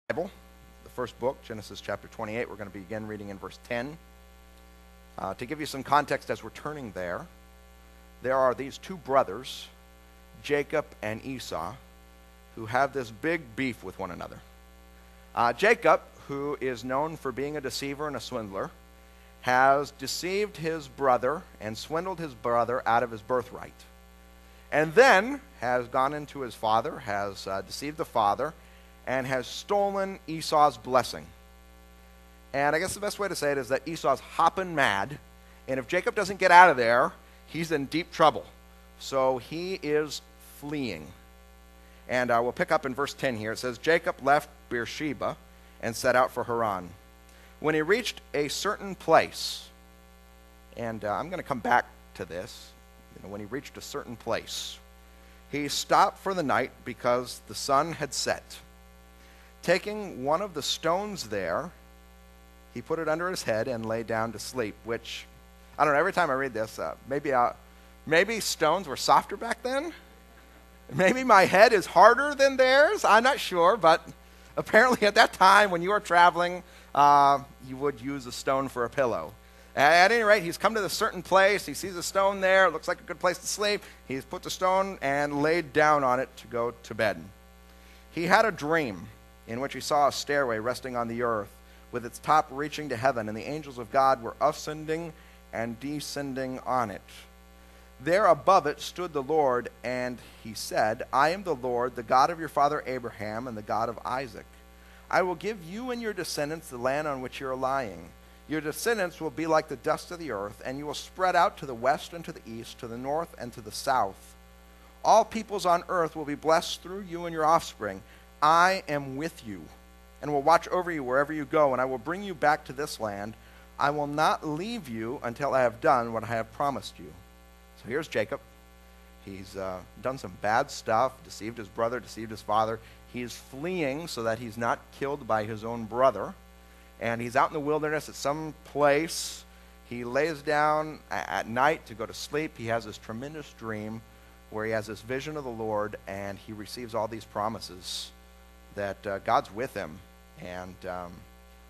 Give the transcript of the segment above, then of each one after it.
Bible, the first book, Genesis chapter 28. We're going to begin reading in verse 10. To give you some context as we're turning there are these two brothers, Jacob and Esau, who have this big beef with one another. Jacob, who is known for being a deceiver and a swindler, has deceived his brother and swindled his brother out of his birthright. And then has gone into his father, has deceived the father, and has stolen Esau's blessing. And I guess the best way to say it is that Esau's hopping mad, and if Jacob doesn't get out of there, he's in deep trouble. So he is fleeing. And we'll pick up in verse 10 here. It says, Jacob left Beersheba and set out for Haran. When he reached a certain place, and I'm going to come back to this, when he reached a certain place, he stopped for the night because the sun had set. Taking one of the stones there, he put it under his head and lay down to sleep, which, I don't know, every time I read this, maybe stones were softer back then? Maybe my head is harder than theirs? I'm not sure, but apparently at that time when you were traveling, you would use a stone for a pillow. At any rate, he's come to this certain place. He sees a stone there. It looks like a good place to sleep. He's put the stone and laid down on it to go to bed. He had a dream in which he saw a stairway resting on the earth, with its top reaching to heaven, and the angels of God were ascending and descending on it. There above it stood the Lord, and he said, I am the Lord, the God of your father Abraham, and the God of Isaac. I will give you and your descendants the land on which you are lying. Your descendants will be like the dust of the earth, and you will spread out to the west and to the east, to the north and to the south. All peoples on earth will be blessed through you and your offspring. I am with you, and will watch over you wherever you go, and I will bring you back to this land. I will not leave you until I have done what I have promised you. So here's Jacob. He's done some bad stuff, deceived his brother, deceived his father. He is fleeing so that he's not killed by his own brother. And he's out in the wilderness at some place. He lays down at night to go to sleep. He has this tremendous dream where he has this vision of the Lord, and he receives all these promises that God's with him and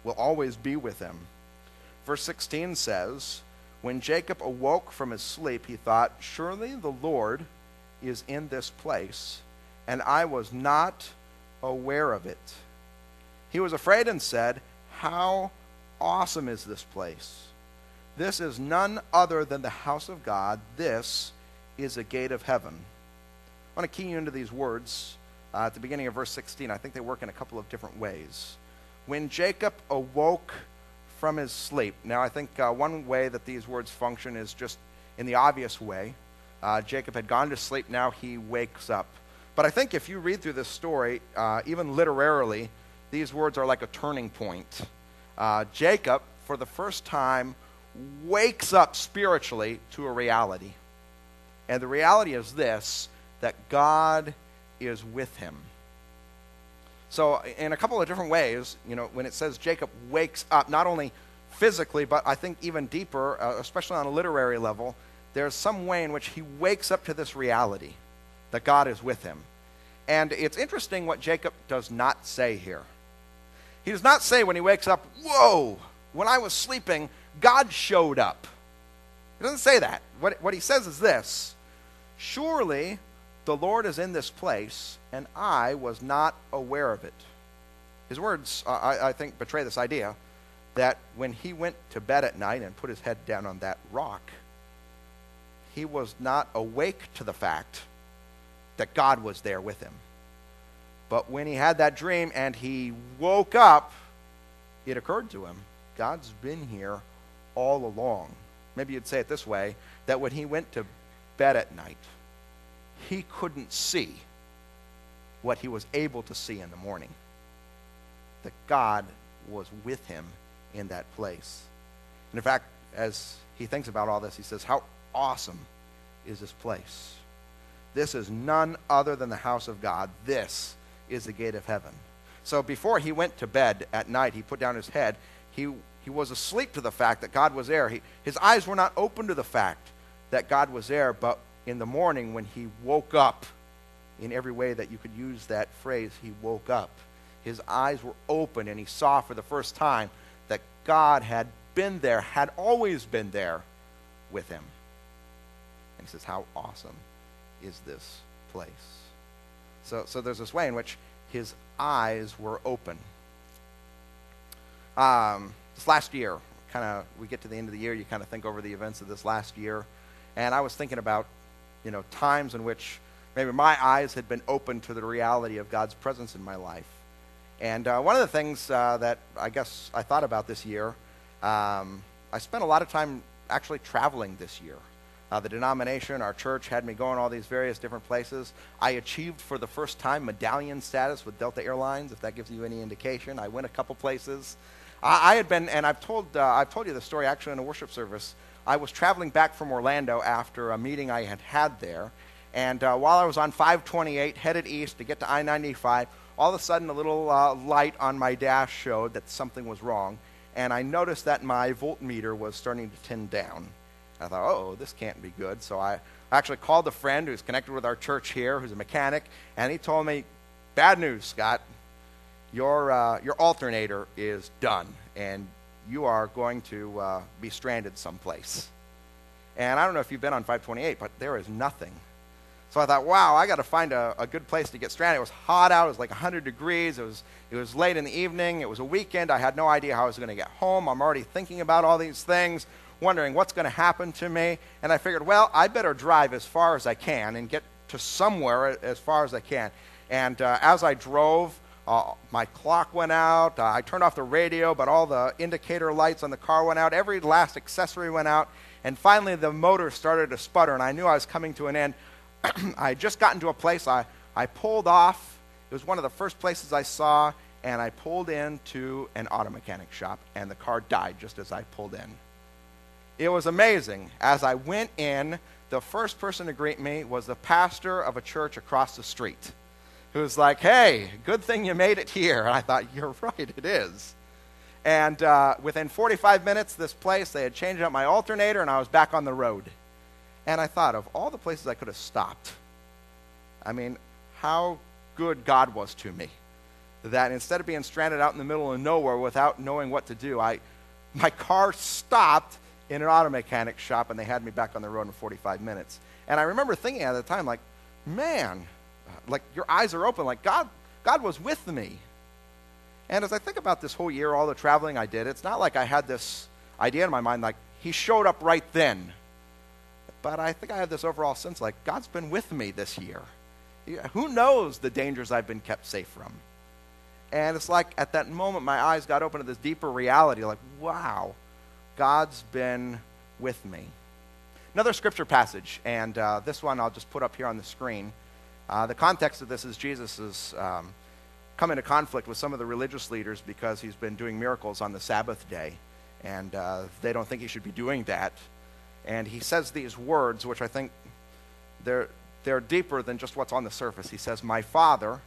will always be with him. Verse 16 says, when Jacob awoke from his sleep, he thought, surely the Lord is in this place, and I was not aware of it. He was afraid and said, how awesome is this place? This is none other than the house of God. This is a gate of heaven. I want to key you into these words at the beginning of verse 16. I think they work in a couple of different ways. When Jacob awoke from his sleep. Now, I think one way that these words function is just in the obvious way. Jacob had gone to sleep. Now he wakes up. But I think if you read through this story, even literarily, these words are like a turning point. Jacob, for the first time, wakes up spiritually to a reality. And the reality is this, that God is with him. So in a couple of different ways, when it says Jacob wakes up, not only physically, but I think even deeper, especially on a literary level, there's some way in which he wakes up to this reality, that God is with him. And it's interesting what Jacob does not say here. He does not say when he wakes up, whoa, when I was sleeping, God showed up. He doesn't say that. What he says is this, surely the Lord is in this place, and I was not aware of it. His words, I think, betray this idea that when he went to bed at night and put his head down on that rock, he was not awake to the fact that God was there with him. But when he had that dream and he woke up, it occurred to him, God's been here all along. Maybe you'd say it this way, that when he went to bed at night, he couldn't see what he was able to see in the morning. That God was with him in that place. And in fact, as he thinks about all this, he says, how awesome is this place? This is none other than the house of God. This is the gate of heaven. So before he went to bed at night, he put down his head. He was asleep to the fact that God was there. His eyes were not open to the fact that God was there, but in the morning when he woke up, in every way that you could use that phrase, he woke up. his eyes were open, and he saw for the first time that God had been there, had always been there with him. And he says, how awesome is this place? So there's this way in which his eyes were open. This last year, we get to the end of the year, you kind of think over the events of this last year, and I was thinking about, times in which maybe my eyes had been open to the reality of God's presence in my life. And one of the things that I guess I thought about this year, I spent a lot of time actually traveling this year. The denomination, our church, had me going all these various different places. I achieved for the first time medallion status with Delta Airlines, if that gives you any indication. I went a couple places. I had been, and I've told you the story actually in a worship service. I was traveling back from Orlando after a meeting I had there, and while I was on 528 headed east to get to I-95, all of a sudden a little light on my dash showed that something was wrong, and I noticed that my voltmeter was starting to tend down. I thought, oh, this can't be good. So I actually called a friend who's connected with our church here, who's a mechanic, and he told me, bad news, Scott. Your alternator is done, and you are going to be stranded someplace. And I don't know if you've been on 528, but there is nothing. So I thought, wow, I got to find a good place to get stranded. It was hot out. It was like 100 degrees. It was late in the evening. It was a weekend. I had no idea how I was going to get home. I'm already thinking about all these things, wondering what's going to happen to me. And I figured, well, I better drive as far as I can and get to somewhere as far as I can. And as I drove, my clock went out. I turned off the radio, but all the indicator lights on the car went out. Every last accessory went out. And finally, the motor started to sputter, and I knew I was coming to an end. I had just gotten to a place. I pulled off. It was one of the first places I saw, and I pulled into an auto mechanic shop, and the car died just as I pulled in. It was amazing. As I went in, the first person to greet me was the pastor of a church across the street, who was like, hey, good thing you made it here. And I thought, you're right, it is. And within 45 minutes, this place, they had changed out my alternator, and I was back on the road. And I thought, of all the places I could have stopped, I mean, how good God was to me, that instead of being stranded out in the middle of nowhere without knowing what to do, my car stopped in an auto mechanic shop, and they had me back on the road in 45 minutes. And I remember thinking at the time, like, man, like your eyes are open, like God was with me. And as I think about this whole year, all the traveling I did, it's not like I had this idea in my mind, like he showed up right then. But I think I have this overall sense, like God's been with me this year. Who knows the dangers I've been kept safe from? And it's like at that moment, my eyes got open to this deeper reality, like, wow, God's been with me. Another scripture passage, and this one I'll just put up here on the screen. The context of this is Jesus is come into conflict with some of the religious leaders because he's been doing miracles on the Sabbath day, and they don't think he should be doing that. And he says these words, which I think they're deeper than just what's on the surface. He says, my Father